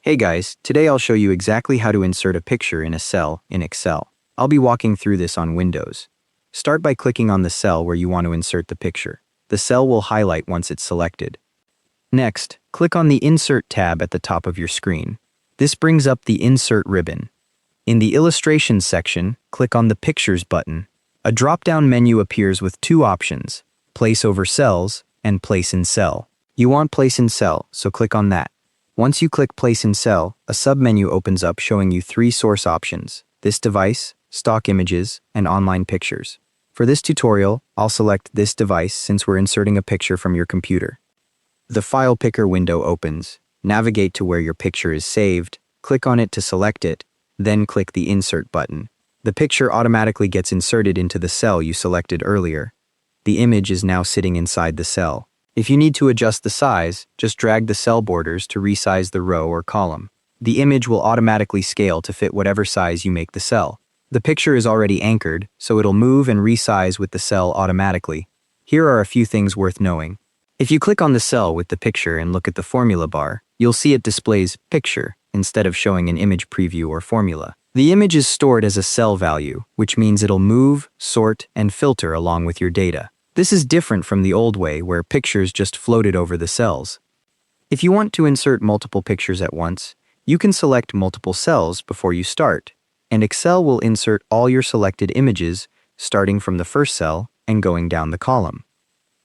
Hey guys, today I'll show you exactly how to insert a picture in a cell in Excel. I'll be walking through this on Windows. Start by clicking on the cell where you want to insert the picture. The cell will highlight once it's selected. Next, click on the Insert tab at the top of your screen. This brings up the Insert ribbon. In the Illustrations section, click on the Pictures button. A drop-down menu appears with two options, Place over Cells and Place in Cell. You want Place in Cell, so click on that. Once you click Place in Cell, a submenu opens up showing you three source options: this device, stock images, and online pictures. For this tutorial, I'll select this device since we're inserting a picture from your computer. The File Picker window opens. Navigate to where your picture is saved, click on it to select it, then click the Insert button. The picture automatically gets inserted into the cell you selected earlier. The image is now sitting inside the cell. If you need to adjust the size, just drag the cell borders to resize the row or column. The image will automatically scale to fit whatever size you make the cell. The picture is already anchored, so it'll move and resize with the cell automatically. Here are a few things worth knowing. If you click on the cell with the picture and look at the formula bar, you'll see it displays Picture instead of showing an image preview or formula. The image is stored as a cell value, which means it'll move, sort, and filter along with your data. This is different from the old way where pictures just floated over the cells. If you want to insert multiple pictures at once, you can select multiple cells before you start, and Excel will insert all your selected images starting from the first cell and going down the column.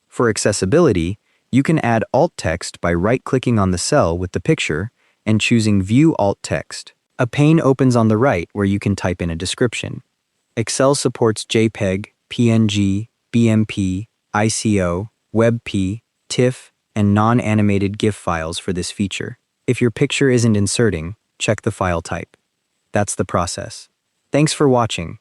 For accessibility, you can add alt text by right-clicking on the cell with the picture and choosing View Alt Text. A pane opens on the right where you can type in a description. Excel supports JPEG, PNG, BMP, ICO, WebP, TIFF, and non-animated GIF files for this feature. If your picture isn't inserting, check the file type. That's the process. Thanks for watching.